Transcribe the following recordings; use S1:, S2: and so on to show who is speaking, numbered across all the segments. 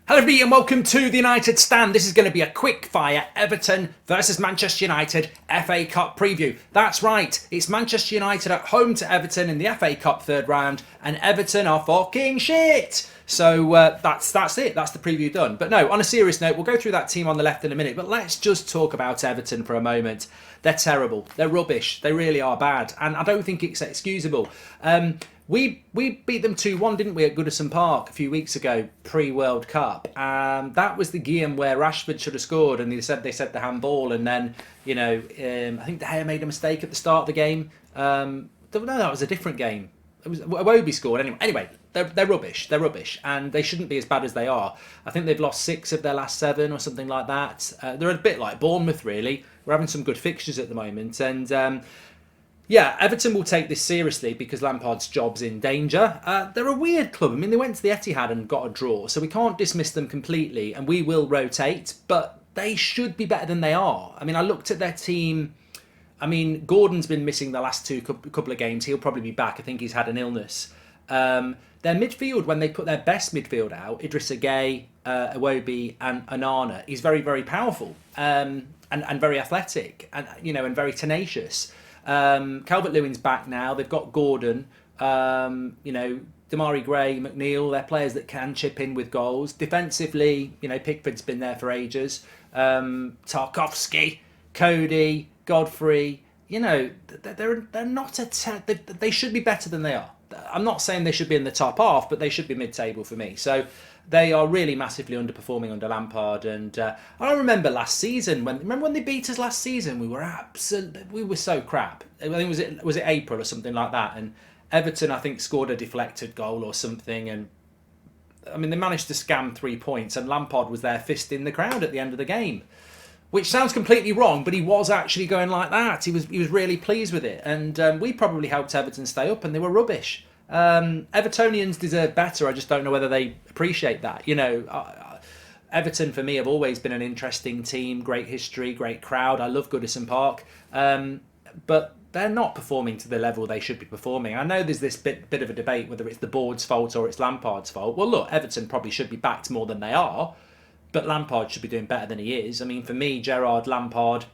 S1: Hello everybody and welcome to the United Stand. This is going to be a quick fire Everton versus Manchester United FA Cup preview. That's right, it's Manchester United at home to Everton in the FA Cup third round and Everton are fucking shit. So that's it, that's the preview done. But no, on a serious note, we'll go through that team on the left in a minute, but let's just talk about Everton for a moment. They're terrible, they're rubbish, they really are bad, and I don't think it's excusable. We beat them 2-1, didn't we, at Goodison Park a few weeks ago, pre-World Cup. That was the game where Rashford should have scored, and they said the handball, and then, you know, I think De Gea made a mistake at the start of the game. No, that was a different game. It was Iwobi scored anyway. They're rubbish, and they shouldn't be as bad as they are. I think they've lost 6 of their last 7 or something like that. They're a bit like Bournemouth, really. We're having some good fixtures at the moment, and yeah, Everton will take this seriously because Lampard's job's in danger. They're a weird club. I mean, they went to the Etihad and got a draw, so we can't dismiss them completely, and we will rotate, but they should be better than they are. I mean, I looked at their team. I mean, Gordon's been missing the last couple of games. He'll probably be back. I think he's had an illness. Their midfield, when they put their best midfield out, Idrissa Gueye, Iwobi and Onana, is very, very powerful and very athletic and, you know, and very tenacious. Calvert-Lewin's back now. They've got Gordon, you know, Damari Gray, McNeil. They're players that can chip in with goals. Defensively, you know, Pickford's been there for ages. Tarkowski, Cody, Godfrey. You know, they're not they should be better than they are. I'm not saying they should be in the top half, but they should be mid-table for me. So they are really massively underperforming under Lampard. And I remember last season remember when they beat us last season? We were so crap. I think was it April or something like that. And Everton, I think, scored a deflected goal or something. And I mean, they managed to scam 3 points, and Lampard was there fisting the crowd at the end of the game. Which sounds completely wrong, but he was actually going like that. He was really pleased with it. And we probably helped Everton stay up, and they were rubbish. Evertonians deserve better. I just don't know whether they appreciate that. You know, Everton, for me, have always been an interesting team. Great history, great crowd. I love Goodison Park. But they're not performing to the level they should be performing. I know there's this bit of a debate whether it's the board's fault or it's Lampard's fault. Well, look, Everton probably should be backed more than they are. But Lampard should be doing better than he is. I mean, for me, Gerrard, Lampard,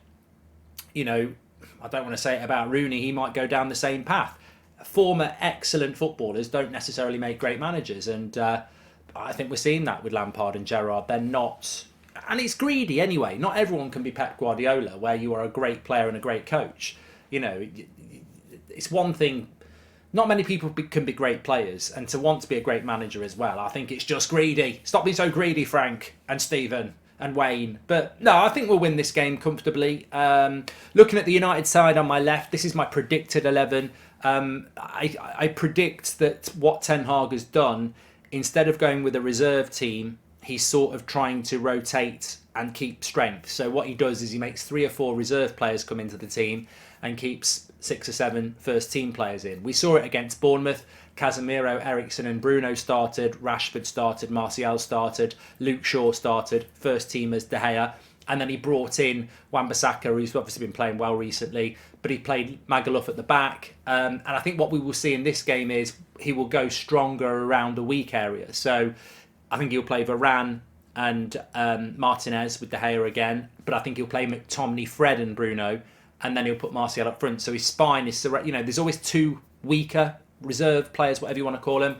S1: you know, I don't want to say it about Rooney. He might go down the same path. Former excellent footballers don't necessarily make great managers. And I think we're seeing that with Lampard and Gerrard. They're not... And it's greedy anyway. Not everyone can be Pep Guardiola, where you are a great player and a great coach. You know, it's one thing... Not many people can be great players, and to want to be a great manager as well. I think it's just greedy. Stop being so greedy, Frank and Stephen and Wayne. But no, I think we'll win this game comfortably. Looking at the United side on my left, this is my predicted 11. I predict that what Ten Hag has done, instead of going with a reserve team, he's sort of trying to rotate and keep strength. So what he does is he makes 3 or 4 reserve players come into the team and keeps 6 or 7 first team players in. We saw it against Bournemouth. Casemiro, Eriksen and Bruno started. Rashford started. Martial started. Luke Shaw started. First teamers De Gea. And then he brought in Wan-Bissaka, who's obviously been playing well recently. But he played Magaluf at the back. And I think what we will see in this game is he will go stronger around the weak area. So I think he'll play Varane and Martinez with De Gea again. But I think he'll play McTominay, Fred and Bruno. And then he'll put Martial up front. So his spine is, you know, there's always 2 weaker reserve players, whatever you want to call them.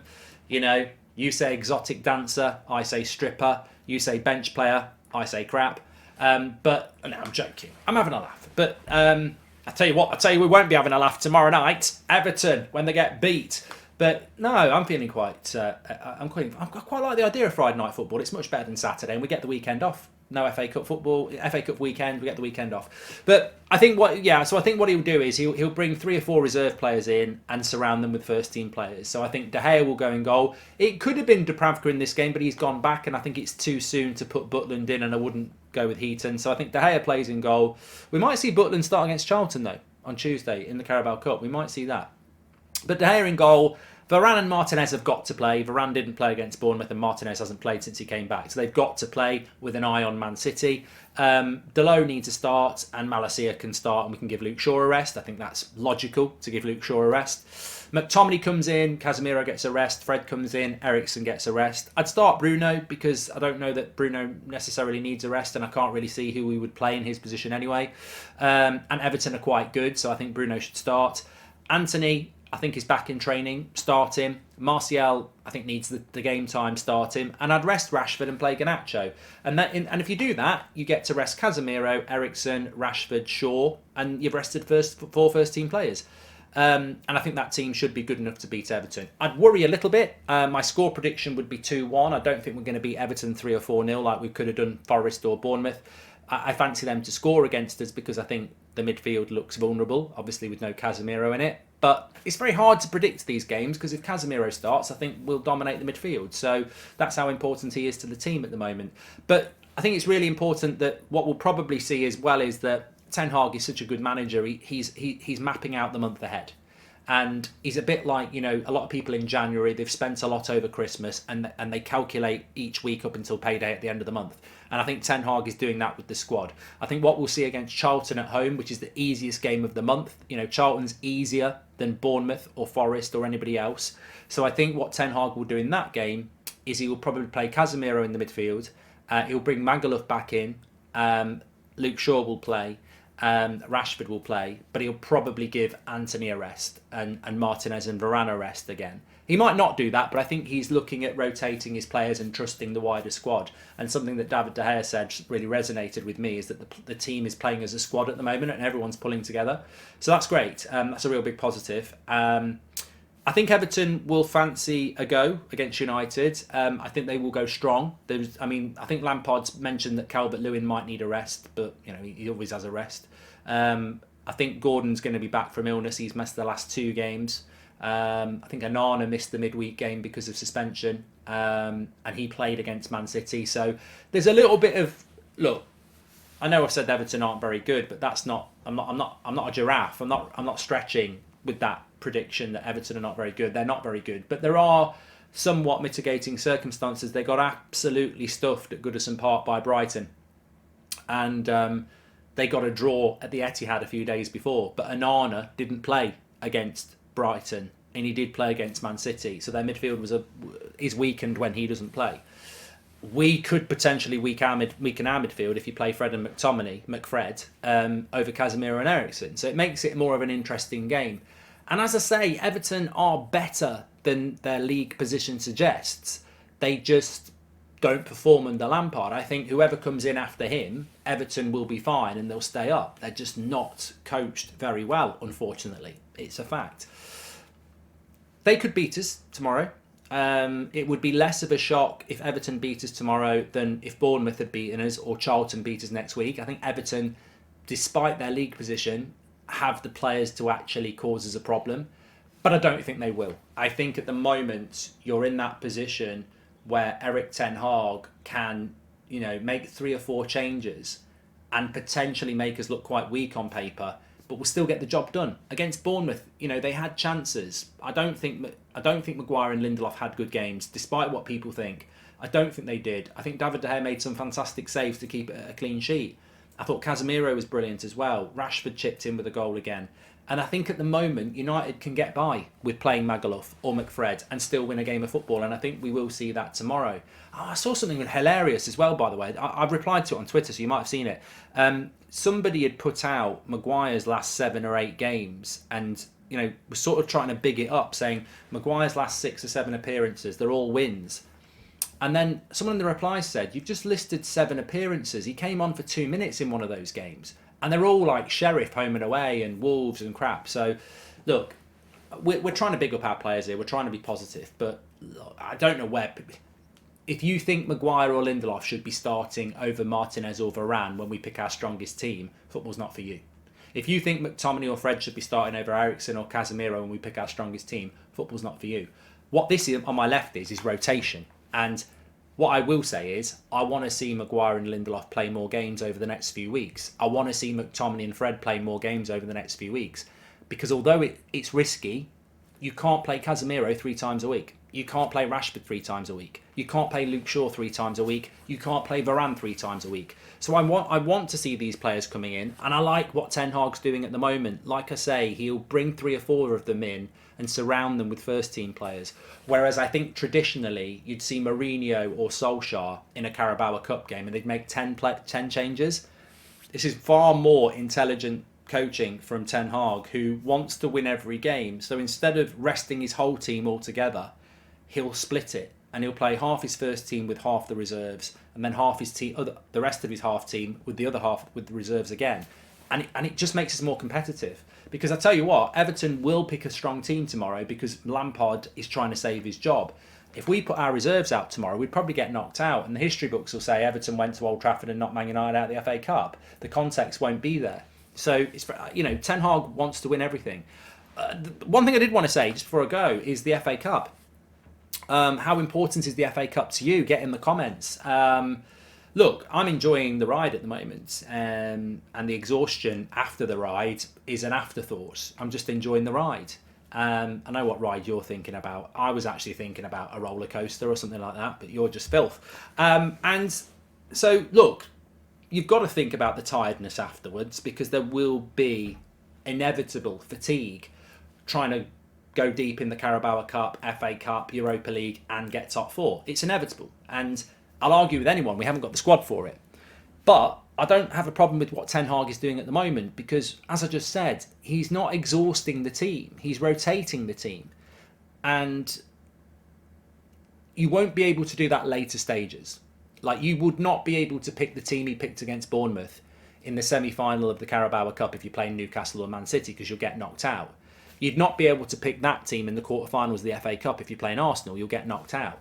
S1: You know, you say exotic dancer, I say stripper. You say bench player, I say crap. But no, I'm joking. I'm having a laugh. But I tell you what, we won't be having a laugh tomorrow night. Everton, when they get beat. But no, I'm feeling quite. I quite like the idea of Friday night football. It's much better than Saturday, and we get the weekend off. No FA Cup football, FA Cup weekend, we get the weekend off. But I think what he'll do is he'll bring 3 or 4 reserve players in and surround them with first team players. So I think De Gea will go in goal. It could have been Dubravka in this game, but he's gone back, and I think it's too soon to put Butland in, and I wouldn't go with Heaton. So I think De Gea plays in goal. We might see Butland start against Charlton though on Tuesday in the Carabao Cup. We might see that. But De Gea in goal. Varane and Martinez have got to play. Varane didn't play against Bournemouth and Martinez hasn't played since he came back. So they've got to play with an eye on Man City. Delot needs to start and Malacia can start and we can give Luke Shaw a rest. I think that's logical to give Luke Shaw a rest. McTominay comes in, Casemiro gets a rest, Fred comes in, Eriksen gets a rest. I'd start Bruno because I don't know that Bruno necessarily needs a rest and I can't really see who we would play in his position anyway. And Everton are quite good, so I think Bruno should start. Anthony, I think, is back in training, start him. Martial, I think, needs the game time, start him. And I'd rest Rashford and play Garnacho. And if you do that, you get to rest Casemiro, Eriksen, Rashford, Shaw, and you've rested four first-team players. And I think that team should be good enough to beat Everton. I'd worry a little bit. My score prediction would be 2-1. I don't think we're going to beat Everton 3 or 4-0 like we could have done Forest or Bournemouth. I fancy them to score against us because I think the midfield looks vulnerable, obviously with no Casemiro in it. But it's very hard to predict these games because if Casemiro starts, I think we'll dominate the midfield. So that's how important he is to the team at the moment. But I think it's really important that what we'll probably see as well is that Ten Hag is such a good manager. He's mapping out the month ahead. And he's a bit like, a lot of people in January, they've spent a lot over Christmas and they calculate each week up until payday at the end of the month. And I think Ten Hag is doing that with the squad. I think what we'll see against Charlton at home, which is the easiest game of the month, Charlton's easier than Bournemouth or Forest or anybody else. So I think what Ten Hag will do in that game is he will probably play Casemiro in the midfield. He'll bring Magaluf back in. Luke Shaw will play. Rashford will play, but he'll probably give Anthony a rest and Martinez and Varane a rest again. He might not do that, but I think he's looking at rotating his players and trusting the wider squad. And something that David De Gea said really resonated with me is that the team is playing as a squad at the moment and everyone's pulling together. So that's great. That's a real big positive. I think Everton will fancy a go against United. I think they will go strong. I think Lampard's mentioned that Calvert-Lewin might need a rest, but he always has a rest. I think Gordon's going to be back from illness. He's missed the last 2 games. I think Onana missed the midweek game because of suspension, and he played against Man City. So there's a little bit of look. I know I've said Everton aren't very good, but that's not. I'm not a giraffe. I'm not stretching with that prediction that Everton are not very good. They're not very good, but there are somewhat mitigating circumstances. They got absolutely stuffed at Goodison Park by Brighton, and they got a draw at the Etihad a few days before. But Onana didn't play against Brighton, and he did play against Man City. So their midfield is weakened when he doesn't play. We could potentially weaken our midfield if you play Fred and McFred over Casemiro and Eriksen. So it makes it more of an interesting game. And as I say, Everton are better than their league position suggests. They just don't perform under Lampard. I think whoever comes in after him, Everton will be fine and they'll stay up. They're just not coached very well, unfortunately. It's a fact. They could beat us tomorrow. It would be less of a shock if Everton beat us tomorrow than if Bournemouth had beaten us or Charlton beat us next week. I think Everton, despite their league position, have the players to actually cause us a problem, but I don't think they will. I think at the moment you're in that position where Erik Ten Hag can, make 3 or 4 changes and potentially make us look quite weak on paper, but we'll still get the job done. Against Bournemouth, they had chances. I don't think Maguire and Lindelof had good games, despite what people think. I don't think they did. I think David De Gea made some fantastic saves to keep it a clean sheet. I thought Casemiro was brilliant as well. Rashford chipped in with a goal again. And I think at the moment, United can get by with playing Magaluf or McFred and still win a game of football. And I think we will see that tomorrow. I saw something hilarious as well, by the way. I've replied to it on Twitter, so you might have seen it. Somebody had put out Maguire's last 7 or 8 games and, was sort of trying to big it up, saying Maguire's last 6 or 7 appearances, they're all wins. And then someone in the replies said, you've just listed 7 appearances. He came on for 2 minutes in one of those games. And they're all like Sheriff, home and away, and Wolves and crap. So, look, we're trying to big up our players here. We're trying to be positive. But look, I don't know where... If you think Maguire or Lindelof should be starting over Martinez or Varane when we pick our strongest team, football's not for you. If you think McTominay or Fred should be starting over Eriksen or Casemiro when we pick our strongest team, football's not for you. What this is on my left is rotation. And what I will say is, I want to see Maguire and Lindelof play more games over the next few weeks. I want to see McTominay and Fred play more games over the next few weeks. Because although it's risky, You can't play Casemiro 3 times a week. You can't play Rashford 3 times a week. You can't play Luke Shaw 3 times a week. You can't play Varane 3 times a week. So I want to see these players coming in, and I like what Ten Hag's doing at the moment. Like I say, he'll bring 3 or 4 of them in and surround them with first team players. Whereas I think traditionally you'd see Mourinho or Solskjaer in a Carabao Cup game and they'd make 10 changes. This is far more intelligent coaching from Ten Hag, who wants to win every game. So instead of resting his whole team altogether, he'll split it and he'll play half his first team with half the reserves, and then half his team, the rest of his half team with the other half with the reserves again, and it just makes us more competitive. Because I tell you what, Everton will pick a strong team tomorrow because Lampard is trying to save his job. If we put our reserves out tomorrow, we'd probably get knocked out, and the history books will say Everton went to Old Trafford and knocked Man United out of the FA Cup. The context won't be there. So it's, Ten Hag wants to win everything. One thing I did want to say just before I go is the FA Cup. How important is the FA Cup to you? Get in the comments. Look, I'm enjoying the ride at the moment, and the exhaustion after the ride is an afterthought. I'm just enjoying the ride. I know what ride you're thinking about. I was actually thinking about a roller coaster or something like that, but you're just filth. And so, look, you've got to think about the tiredness afterwards, because there will be inevitable fatigue trying to go deep in the Carabao Cup, FA Cup, Europa League, and get top 4. It's inevitable. And I'll argue with anyone, we haven't got the squad for it. But I don't have a problem with what Ten Hag is doing at the moment, because, as I just said, he's not exhausting the team. He's rotating the team. And you won't be able to do that later stages. Like, you would not be able to pick the team he picked against Bournemouth in the semi-final of the Carabao Cup if you're playing Newcastle or Man City, because you'll get knocked out. You'd not be able to pick that team in the quarterfinals of the FA Cup if you're playing Arsenal. You'll get knocked out.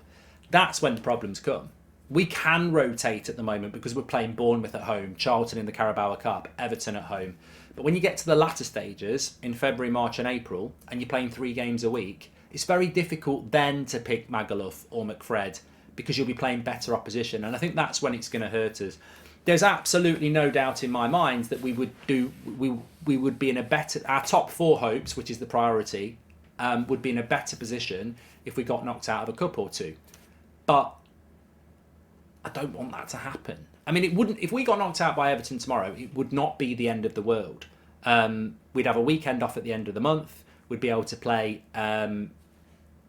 S1: That's when the problems come. We can rotate at the moment because we're playing Bournemouth at home, Charlton in the Carabao Cup, Everton at home. But when you get to the latter stages in February, March and April, and you're playing 3 games a week, it's very difficult then to pick Magaluf or McFred, because you'll be playing better opposition. And I think that's when it's going to hurt us. There's absolutely no doubt in my mind that we would be in a better, our top 4 hopes, which is the priority, would be in a better position if we got knocked out of a cup or 2. But I don't want that to happen. I mean, it wouldn't, if we got knocked out by Everton tomorrow, it would not be the end of the world. We'd have a weekend off at the end of the month. We'd be able to play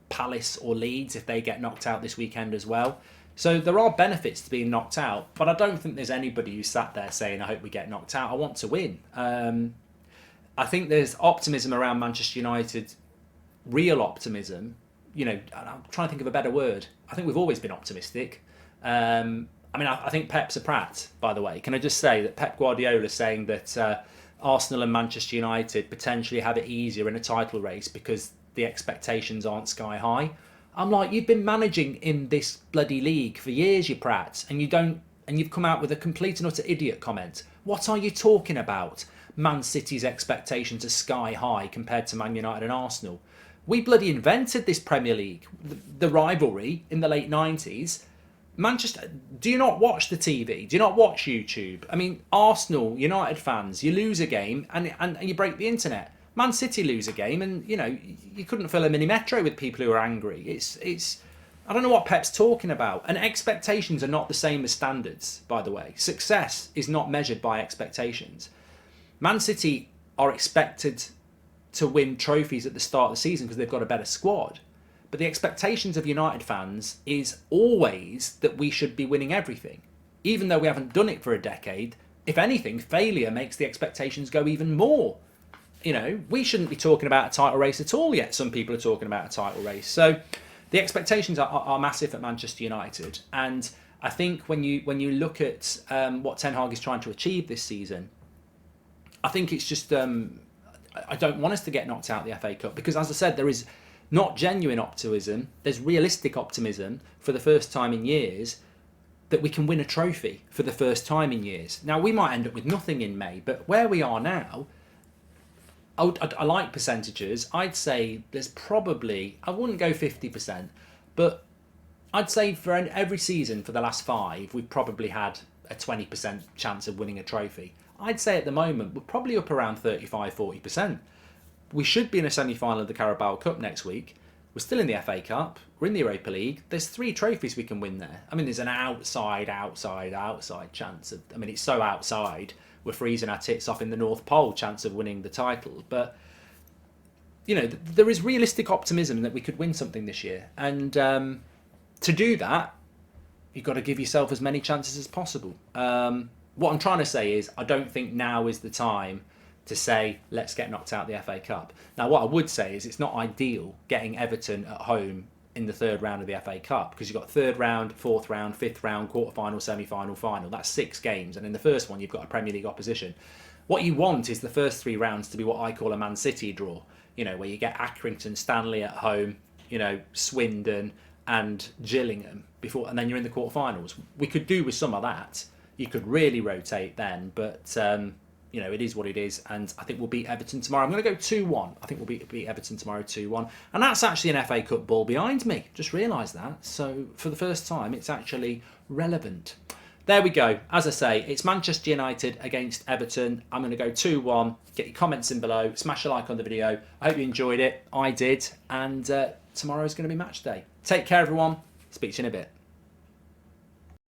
S1: Palace or Leeds if they get knocked out this weekend as well. So there are benefits to being knocked out, but I don't think there's anybody who sat there saying, I hope we get knocked out. I want to win. I think there's optimism around Manchester United, real optimism. I'm trying to think of a better word. I think we've always been optimistic. I think Pep's a prat, by the way. Can I just say that Pep Guardiola is saying that Arsenal and Manchester United potentially have it easier in a title race because the expectations aren't sky high. I'm like, you've been managing in this bloody league for years, you prat, and you've come out with a complete and utter idiot comment. What are you talking about? Man City's expectations are sky high compared to Man United and Arsenal. We bloody invented this Premier League, the rivalry in the late 90s. Manchester, do you not watch the TV? Do you not watch YouTube? I mean, Arsenal, United fans, you lose a game and you break the internet. Man City lose a game and, you couldn't fill a mini metro with people who are angry. It's I don't know what Pep's talking about. And expectations are not the same as standards, by the way. Success is not measured by expectations. Man City are expected to win trophies at the start of the season because they've got a better squad. But the expectations of United fans is always that we should be winning everything. Even though we haven't done it for a decade, if anything, failure makes the expectations go even more. We shouldn't be talking about a title race at all yet. Some people are talking about a title race. So the expectations are massive at Manchester United. And I think when you look at what Ten Hag is trying to achieve this season, I think it's just, I don't want us to get knocked out of the FA Cup because, as I said, there is not genuine optimism. There's realistic optimism for the first time in years that we can win a trophy for the first time in years. Now, we might end up with nothing in May, but where we are now, I like percentages. I'd say there's probably, I wouldn't go 50%, but I'd say for every season for the last 5, we've probably had a 20% chance of winning a trophy. I'd say at the moment, we're probably up around 35-40%. we should be in a semi-final of the Carabao Cup next week. We're still in the FA Cup. We're in the Europa League. There's 3 trophies we can win there. I mean, there's an outside chance of... I mean, it's so outside, we're freezing our tits off in the North Pole chance of winning the title. But, you know, there is realistic optimism that we could win something this year. And to do that, you've got to give yourself as many chances as possible. What I'm trying to say is I don't think now is the time to say, let's get knocked out of the FA Cup. Now, what I would say is it's not ideal getting Everton at home in the 3rd round of the FA Cup, because you've got 3rd round, 4th round, 5th round, quarter-final, semi-final, final. That's 6 games. And in the first one, you've got a Premier League opposition. What you want is the first 3 rounds to be what I call a Man City draw, you know, where you get Accrington, Stanley at home, you know, Swindon and Gillingham before, and then you're in the quarterfinals. We could do with some of that. You could really rotate then, but you know, it is what it is, and I think we'll beat Everton tomorrow. I'm going to go 2-1. I think we'll beat Everton tomorrow 2-1, and that's actually an FA Cup ball behind me. Just realised that. So for the first time, it's actually relevant. There we go. As I say, it's Manchester United against Everton. I'm going to go 2-1. Get your comments in below. Smash a like on the video. I hope you enjoyed it. I did, and tomorrow is going to be match day. Take care, everyone. Speak to you in a bit.